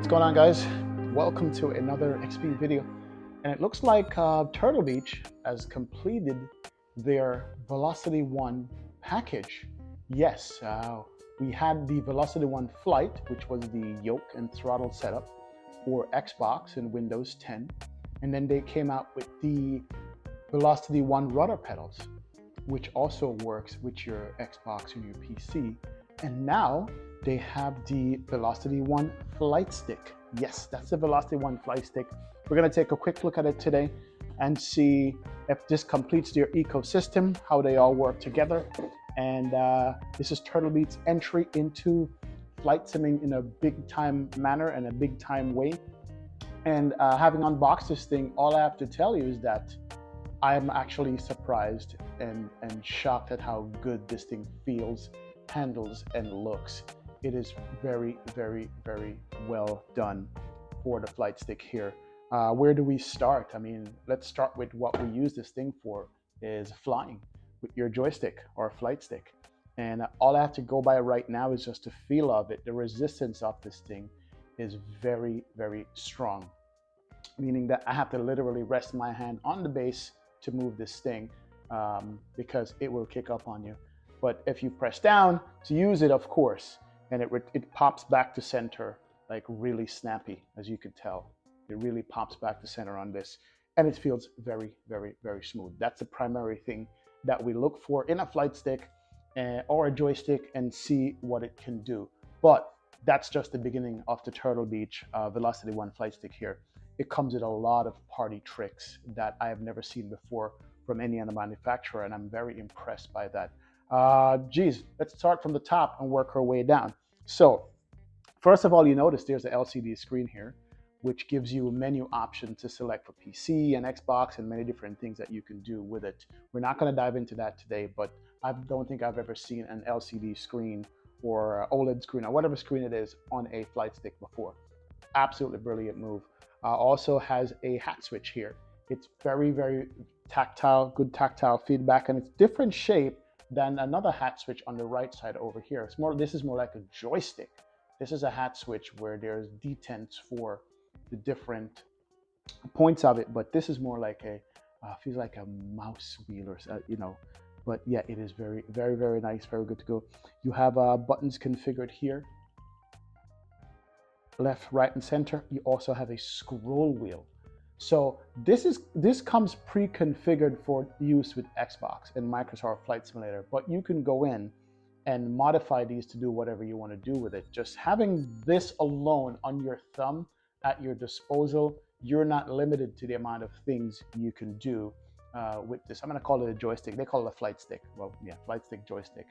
going on, guys? Welcome to another XP video. And it looks like Turtle Beach has completed their Velocity 1 package. Yes, we had the Velocity 1 Flight, which was the yoke and throttle setup for Xbox and Windows 10. And then they came out with the Velocity 1 rudder pedals, which also works with your Xbox and your PC. And now they have the Velocity 1 Flightstick. Yes, that's the Velocity 1 Flightstick. We're going to take a quick look at it today and see if this completes their ecosystem, how they all work together. And this is Turtle Beach's entry into flight simming in a big time manner and a big time way. And having unboxed this thing, all I have to tell you is that I'm actually surprised and shocked at how good this thing feels, handles, and looks. It is very, very, very well done for the Flightstick here. Where do we start? I mean, let's start with what we use this thing for, is flying with your joystick or Flightstick. And all I have to go by right now is just the feel of it. The resistance of this thing is very, very strong, meaning that I have to literally rest my hand on the base to move this thing because it will kick up on you. But if you press down to use it, of course, and it pops back to center, like really snappy, as you can tell. It really pops back to center on this, and it feels very, very, very smooth. That's the primary thing that we look for in a Flightstick or a joystick, and see what it can do. But that's just the beginning of the Turtle Beach Velocity 1 Flightstick here. It comes with a lot of party tricks that I have never seen before from any other manufacturer, and I'm very impressed by that. Let's start from the top and work our way down. So first of all, you notice there's an LCD screen here, which gives you menu options to select for PC and Xbox and many different things that you can do with it. We're not going to dive into that today, but I don't think I've ever seen an LCD screen or OLED screen or whatever screen it is on a Flightstick before. Absolutely brilliant move. Also has a hat switch here. It's very, very tactile, good tactile feedback, and it's different shape than another hat switch on the right side over here. This is more like a joystick. This is a hat switch where there's detents for the different points of it, but this is more like feels like a mouse wheel or but yeah, it is very, very, very nice, very good to go. You have buttons configured here, left, right, and center. You also have a scroll wheel. So this comes pre-configured for use with Xbox and Microsoft Flight Simulator, but you can go in and modify these to do whatever you want to do with it. Just having this alone on your thumb at your disposal, you're not limited to the amount of things you can do with this. I'm going to call it a joystick. They call it a Flightstick. Well, yeah, Flightstick joystick.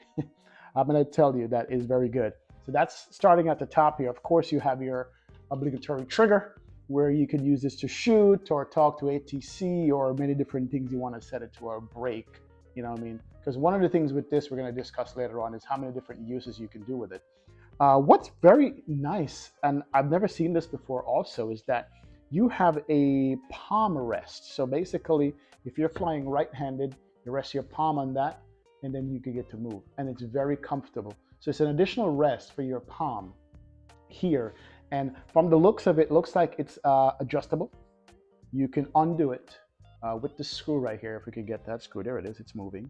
I'm going to tell you that is very good. So that's starting at the top here. Of course, you have your obligatory trigger, where you can use this to shoot or talk to ATC or many different things you want to set it to, or brake, you know what I mean? Because one of the things with this we're going to discuss later on is how many different uses you can do with it. What's very nice, and I've never seen this before also, is that you have a palm rest. So basically, if you're flying right-handed, you rest your palm on that, and then you can get to move. And it's very comfortable. So it's an additional rest for your palm here. And from the looks of it, looks like it's adjustable. You can undo it with the screw right here. If we could get that screw, there it is, it's moving.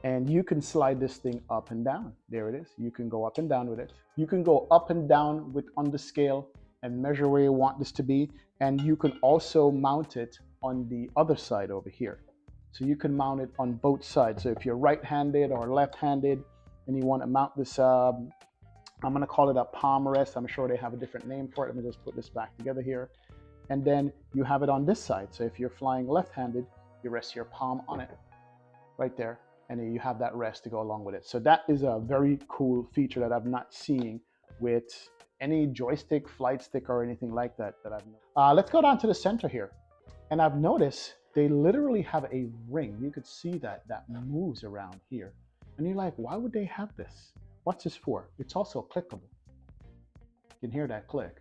And you can slide this thing up and down. There it is. You can go up and down with it. You can go up and down on the scale and measure where you want this to be. And you can also mount it on the other side over here. So you can mount it on both sides. So if you're right-handed or left-handed and you want to mount this, I'm going to call it a palm rest. I'm sure they have a different name for it. Let me just put this back together here. And then you have it on this side. So if you're flying left-handed, you rest your palm on it right there. And then you have that rest to go along with it. So that is a very cool feature that I'm not seeing with any joystick, Flightstick, or anything like that I've known. Let's go down to the center here. And I've noticed they literally have a ring. You could see that moves around here. And you're like, why would they have this? What's this for? It's also clickable. You can hear that click.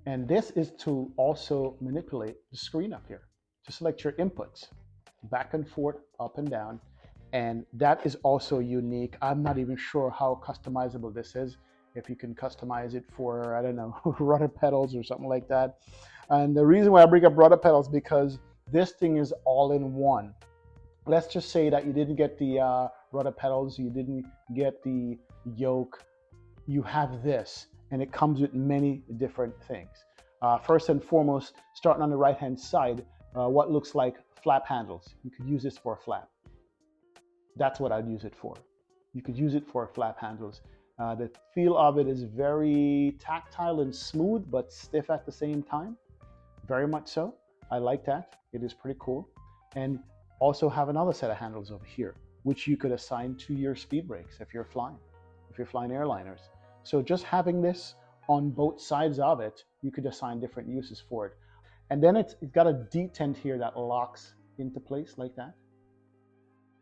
And this is to also manipulate the screen up here to select your inputs, back and forth, up and down. And that is also unique. I'm not even sure how customizable this is. if you can customize it for, I don't know, rudder pedals or something like that. And the reason why I bring up rudder pedals because this thing is all in one. Let's just say that you didn't get the rudder pedals, you didn't get the yoke, you have this, and it comes with many different things. First and foremost, starting on the right hand side, what looks like flap handles. You could use this for a flap. That's what I'd use it for. You could use it for flap handles. The feel of it is very tactile and smooth, but stiff at the same time. Very much so. I like that. It is pretty cool. And also have another set of handles over here, which you could assign to your speed brakes if you're flying airliners. So just having this on both sides of it, you could assign different uses for it. And then it's got a detent here that locks into place like that.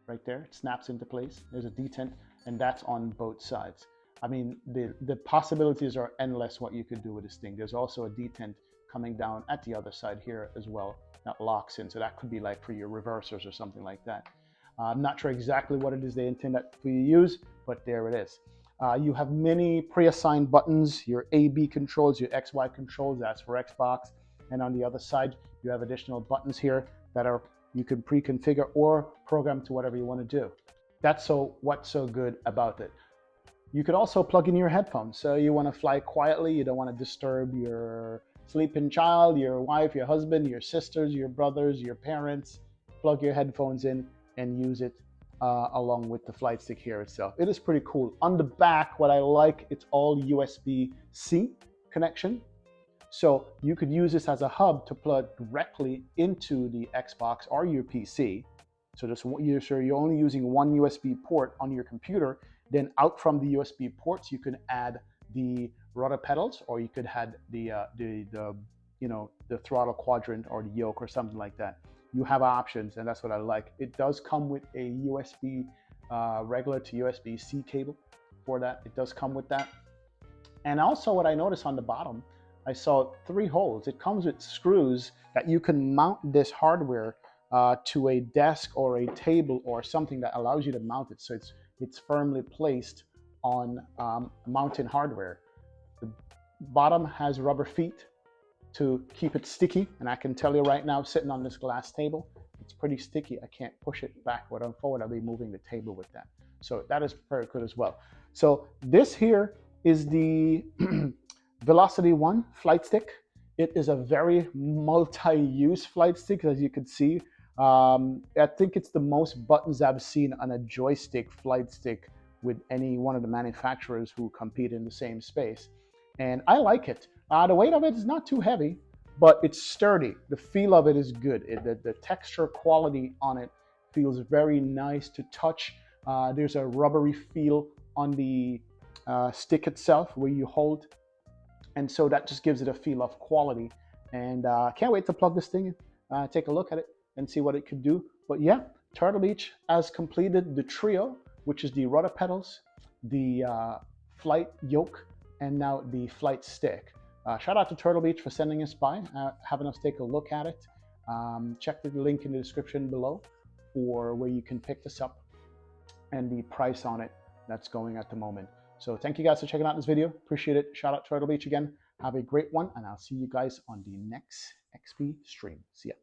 Right there, it snaps into place. There's a detent, and that's on both sides. I mean, the possibilities are endless what you could do with this thing. There's also a detent coming down at the other side here as well that locks in. So that could be like for your reversers or something like that. I'm not sure exactly what it is they intend that for you to use, but there it is. You have many pre-assigned buttons, your A/B controls, your XY controls, that's for Xbox. And on the other side, you have additional buttons here that are you can pre-configure or program to whatever you want to do. That's what's so good about it. You could also plug in your headphones. So you want to fly quietly, you don't want to disturb your sleeping child, your wife, your husband, your sisters, your brothers, your parents. Plug your headphones in and use it along with the Flightstick here itself. It is pretty cool. On the back, what I like, it's all USB-C connection. So you could use this as a hub to plug directly into the Xbox or your PC. So you're only using one USB port on your computer. Then out from the USB ports, you can add the rudder pedals, or you could add the throttle quadrant or the yoke or something like that. You have options, and that's what I like. It does come with a USB regular to USB-C cable for that. It does come with that. And also what I noticed on the bottom, I saw 3 holes. It comes with screws that you can mount this hardware to a desk or a table or something that allows you to mount it. So it's firmly placed on mounting hardware. The bottom has rubber feet to keep it sticky. And I can tell you right now, sitting on this glass table, it's pretty sticky. I can't push it backward and forward. I'll be moving the table with that. So that is very good as well. So this here is the Velocity One Flightstick. It is a very multi-use Flightstick, as you can see. I think it's the most buttons I've seen on a joystick Flightstick with any one of the manufacturers who compete in the same space. And I like it. The weight of it is not too heavy, but it's sturdy. The feel of it is good. The texture quality on it feels very nice to touch. There's a rubbery feel on the stick itself where you hold. And so that just gives it a feel of quality. And can't wait to plug this thing in, take a look at it and see what it could do. But yeah, Turtle Beach has completed the trio, which is the rudder pedals, the flight yoke, and now the flight stick. Shout out to Turtle Beach for sending us by, having us take a look at it. Check the link in the description below for where you can pick this up and the price on it that's going at the moment. So thank you guys for checking out this video. Appreciate it. Shout out to Turtle Beach again. Have a great one, and I'll see you guys on the next XP stream. See ya.